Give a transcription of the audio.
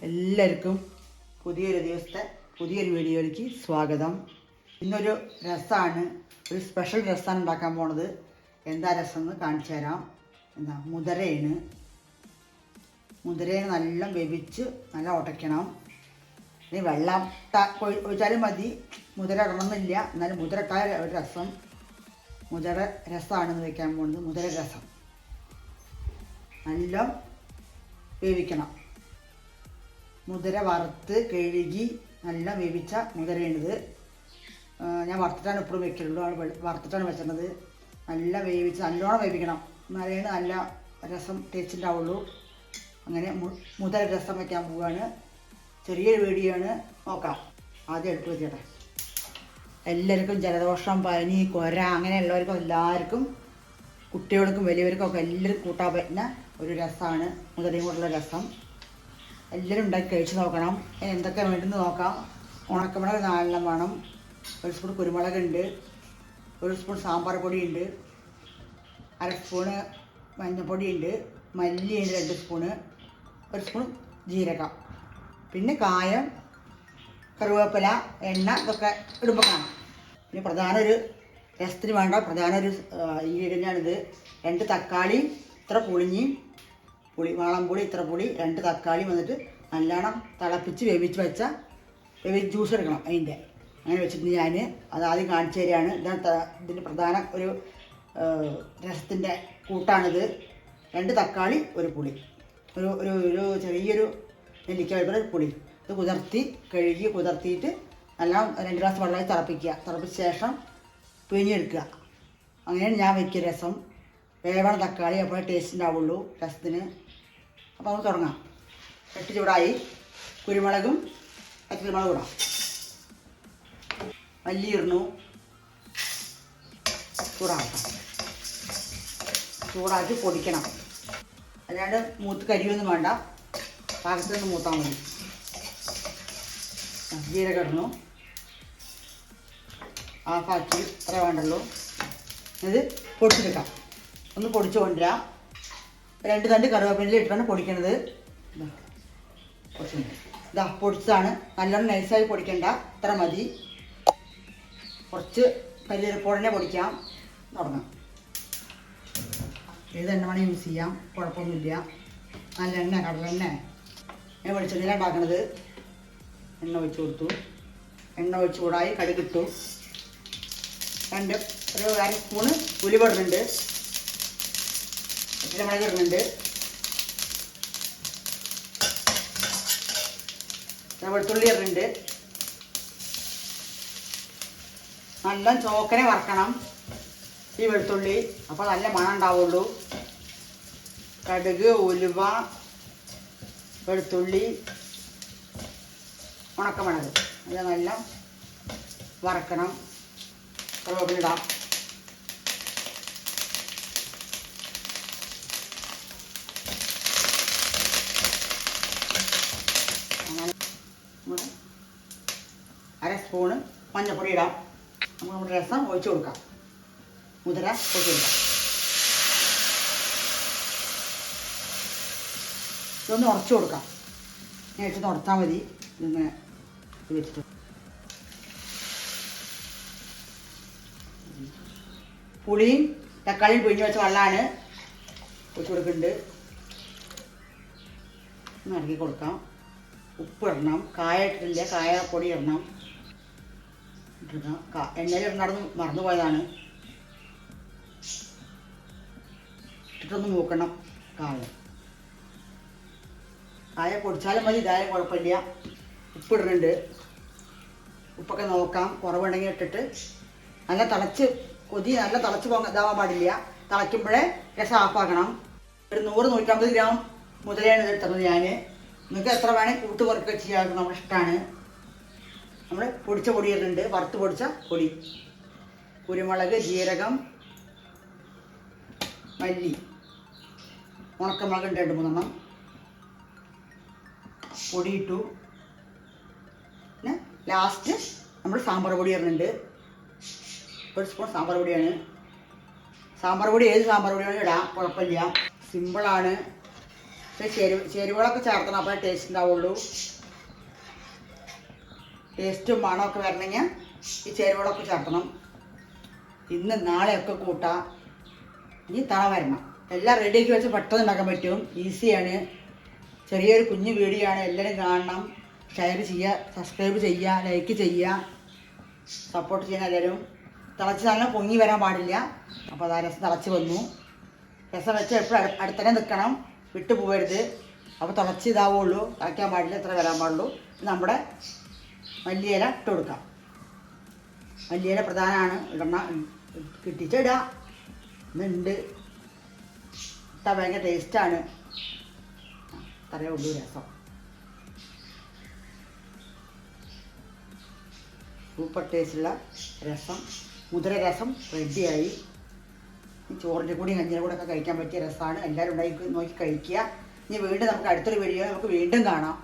എല്ലാവർക്കും പുതിയൊരു ദിവസത്തെ പുതിയൊരു വീഡിയോയിലേക്ക് സ്വാഗതം. ഇന്നൊരു രസമാണ്, ഒരു സ്പെഷ്യൽ രസമാണ് ഉണ്ടാക്കാൻ പോണത്. എന്താ രസം എന്ന് കാണിച്ചു തരാം. മുതിരയാണ് നല്ല വേവിച്ച് നല്ല ഉടയ്ക്കണം. ഇനി വെള്ളം ഒഴിച്ചാലും മതി, മുതിര ഇടണമെന്നില്ല. എന്നാലും മുതിര ഇട്ടാൽ ഒരു രസം. മുതിര രസമാണെന്ന് വയ്ക്കാൻ പോകുന്നത്. മുതിര രസം നല്ല വേവിക്കണം. മുതിര വറുത്ത് കഴുകി നല്ല വേവിച്ച മുതിരയാണിത്. ഞാൻ വറുത്തിട്ടാണ് ഇപ്പോഴും വെക്കുള്ളൂ. വറുത്തിട്ടാണ് വെച്ചിരുന്നത്. നല്ല വേവിച്ച് നല്ലോണം വേവിക്കണം, എന്നാലേ നല്ല രസം ടേസ്റ്റ് ഉണ്ടാവുള്ളൂ. അങ്ങനെ മുതിര രസം വയ്ക്കാൻ പോവുകയാണ്. ചെറിയൊരു വീഡിയോ ആണ്, നോക്കാം. ആദ്യം എടുത്ത് വെച്ചേട്ടെ. എല്ലാവർക്കും ജലദോഷം, പനി, കൊര അങ്ങനെയുള്ളവർക്കും എല്ലാവർക്കും, കുട്ടികൾക്കും വലിയവർക്കും ഒക്കെ എല്ലാവരും കൂട്ടാൻ പറ്റുന്ന ഒരു രസമാണ് മുതിരയും കൂടെയുള്ള രസം. എല്ലാവരും ഉണ്ടാക്കി കഴിച്ച് നോക്കണം. എന്തൊക്കെ വേണ്ടെന്ന് നോക്കാം. ഉണക്കമുളക് 4 വേണം. 1 സ്പൂൺ കുരുമുളകുണ്ട്, 1 സ്പൂൺ സാമ്പാർ പൊടിയുണ്ട്, 1/2 സ്പൂണ് മഞ്ഞൾപ്പൊടിയുണ്ട്, മല്ലിയുണ്ട് 2 സ്പൂണ്, 1 സ്പൂൺ ജീരകം, പിന്നെ കായം, കറിവേപ്പില, എണ്ണ ഇതൊക്കെ ഇടുമ്പോൾ കാണാം. പിന്നെ രസത്തിന് വേണ്ട പ്രധാന ഒരു ഇൻഗ്രീഡിയൻ്റാണിത്. 2 തക്കാളി ഇത്ര പുളിഞ്ഞി വാളംപുളി ഇത്ര പുളി, 2 തക്കാളി വന്നിട്ട് നല്ലോണം തിളപ്പിച്ച് വേവിച്ച് വെച്ച ജ്യൂസ് എടുക്കണം. അങ്ങനെ വെച്ചിട്ട് ഞാൻ ആദ്യം കാണിച്ചു തരികയാണ്. ഇതിൻ്റെ പ്രധാന ഒരു രസത്തിൻ്റെ കൂട്ടാണിത്. 2 തക്കാളി, 1 പുളി, ഒരു ചെറിയൊരു നെല്ലിക്ക വലുപ്പമുള്ള ഒരു പുളി. ഇത് കുതിർത്തിയിട്ട് നല്ലോണം 2 ഗ്ലാസ് വെള്ളമായി തിളപ്പിച്ച ശേഷം പിഴിഞ്ഞെടുക്കുക. അങ്ങനെയാണ് ഞാൻ വയ്ക്കുക രസം. വേവണം തക്കാളി, അപ്പോഴേ ടേസ്റ്റ് ഉണ്ടാവുള്ളൂ രസത്തിന്. അപ്പോൾ നമുക്ക് തുടങ്ങാം. ചട്ടി ചൂടായി. കുരുമുളകും പച്ചമുളകും ഇടാം. മല്ലി ഇടണു. ചൂടാക്കി പൊടിക്കണം. അല്ലാണ്ട് മൂത്ത് കരിയൊന്നും വേണ്ട, പാകത്തിനൊന്ന് മൂത്താൽ മതി. ജീരകം ഇടണു. ആഫാക്കി ഇത്ര വേണ്ടല്ലോ. ഇത് പൊടിച്ചെടുക്കാം. ഒന്ന് പൊടിച്ചു കൊണ്ടുവരാം. 2 തണ്ട് കറിവേപ്പില ഇട്ടാണ് പൊടിക്കണത്. പൊടിച്ചതാണ്. നല്ലോണം നൈസായി പൊടിക്കണ്ട, ഇത്ര മതി. കുറച്ച് കരിവേപ്പില പൊടിക്കാം. തുടങ്ങാം. ഏത് എണ്ണ വേണം യൂസ് ചെയ്യാം, കുഴപ്പമൊന്നുമില്ല. നല്ല എണ്ണ, കടലെണ്ണ. ഞാൻ വെളിച്ചെണ്ണ ഉണ്ടാക്കണത്. എണ്ണ ഒഴിച്ച് കൊടുത്തു. എണ്ണ ഒഴിച്ച് ചൂടായി. കടുകിട്ടു. ഒരു 1/2 സ്പൂണ് ഉലുവ ഇടുന്നുണ്ട്. പച്ചമുളക് ഇടുന്നുണ്ട്. വെളുത്തുള്ളി ഇടുന്നുണ്ട്. നല്ല ചോക്കനെ വറക്കണം ഈ വെളുത്തുള്ളി, അപ്പോൾ നല്ല മണം ഉണ്ടാവുള്ളൂ. കടുക്, ഉലുവ, വെളുത്തുള്ളി, ഉണക്കമുളക് അത് നല്ല വറക്കണം. കറിവേപ്പില ഇടാം. അങ്ങനെ 1/2 സ്പൂണ് മഞ്ഞൾപ്പൊടി ഇടാം. നമ്മുടെ രസം ഒഴിച്ചു കൊടുക്കാം. മുതിര ഒഴിച്ചു കൊടുക്കാം. ഇതൊന്ന് ഉറച്ചു കൊടുക്കാം. ഞാൻ ഇട്ടൊന്ന് ഉറച്ചാൽ മതി. ഇതിങ്ങനെ വെച്ചിട്ട് പുളിയും തക്കാളിയും പിഴിഞ്ഞ് വെച്ച വെള്ളമാണ് ഒഴിച്ചു കൊടുക്കുന്നുണ്ട്. ഒന്ന് ഇറക്കി കൊടുക്കാം. ഉപ്പ് ഇടണം. കായ ഇട്ടിട്ടില്ല, കായപ്പൊടി ഇടണം. എണ്ണയിൽ ഇടണം, മറന്നു പോയതാണ്. ഇട്ടിട്ടൊന്ന് മൂക്കണം. കായ പൊടിച്ചാലും മതി, ഇതായാലും കുഴപ്പമില്ല. ഉപ്പിടുന്നുണ്ട്. ഉപ്പൊക്കെ നോക്കാം, കുറവുണ്ടെങ്കിൽ ഇട്ടിട്ട് നല്ല തിളച്ച് ഇതാവാൻ പാടില്ല. തിളയ്ക്കുമ്പോഴേ രസം ഓഫാക്കണം. ഒരു 100-150 ഗ്രാം മുതലാണ് ഇത് എടുത്തത് ഞാൻ. നിങ്ങൾക്ക് എത്ര വേണമെങ്കിൽ കൂട്ട് കുറയ്ക്കുക ചെയ്യാറ് നമ്മുടെ ഇഷ്ടമാണ്. നമ്മൾ പൊടിച്ച പൊടി ഇടുന്നുണ്ട്. വറുത്ത് പൊടിച്ച പൊടി, കുരുമുളക്, ജീരകം, മല്ലി, ഉണക്കമുളക് ഉണ്ട് 2-3 പൊടി ഇട്ടു. പിന്നെ ലാസ്റ്റ് നമ്മൾ സാമ്പാർ പൊടി ഇടുന്നുണ്ട്. 1 സ്പൂൺ സാമ്പാർ പൊടിയാണ്. സാമ്പാർ പൊടി ഏത് സാമ്പാർ പൊടിയാണ് ഇടാം, കുഴപ്പമില്ല. സിമ്പിളാണ്. ചേരുവകളൊക്കെ ചേർത്തണം, അപ്പോൾ ടേസ്റ്റ് ഉണ്ടാവുള്ളൂ. ടേസ്റ്റും മണമൊക്കെ വരണമെങ്കിൽ ഈ ചേരുവകളൊക്കെ ചേർക്കണം. ഇന്ന് നാളെയൊക്കെ കൂട്ടാം. ഇനി തള വരണം. എല്ലാം റെഡിയാക്കി വെച്ച് പെട്ടെന്ന് ഉണ്ടാക്കാൻ പറ്റും. ഈസിയാണ്. ചെറിയൊരു കുഞ്ഞു വീഡിയോ ആണ്. എല്ലാവരും കാണണം, ഷെയർ ചെയ്യുക, സബ്സ്ക്രൈബ് ചെയ്യുക, ലൈക്ക് ചെയ്യുക, സപ്പോർട്ട് ചെയ്യുന്ന എല്ലാവരും. തിളച്ച് നല്ല പൊങ്ങി വരാൻ പാടില്ല. അപ്പോൾ അതാ രസം തിളച്ച് വന്നു. രസം വെച്ച് എപ്പോഴും അടുത്തന്നെ നിൽക്കണം, വിട്ടു പോകരുത്. അപ്പോൾ തിളച്ച് ഇതാവുള്ളൂ, തിളയ്ക്കാൻ പാടില്ല, ഇത്ര വരാൻ പാടുള്ളൂ. നമ്മുടെ മല്ലിയില ഇട്ട് കൊടുക്കാം. മല്ലിയില പ്രധാനമാണ്, കിട്ടിച്ചിടുക. ഇന്നുണ്ട്, ഇട്ടാൽ ഭയങ്കര ടേസ്റ്റാണ്. അത്രയേ ഉള്ളൂ രസം. സൂപ്പർ ടേസ്റ്റുള്ള രസം, മുതിര രസം റെഡിയായി. ചോറിൻ്റെ കൂടി കഞ്ഞിയുടെ കൂടെ ഒക്കെ കഴിക്കാൻ പറ്റിയ രസമാണ്. എല്ലാവരും ഉണ്ടാക്കി നോക്കി കഴിക്കുക. ഇനി വീണ്ടും നമുക്ക് അടുത്തൊരു വീഡിയോ നമുക്ക് വീണ്ടും കാണാം.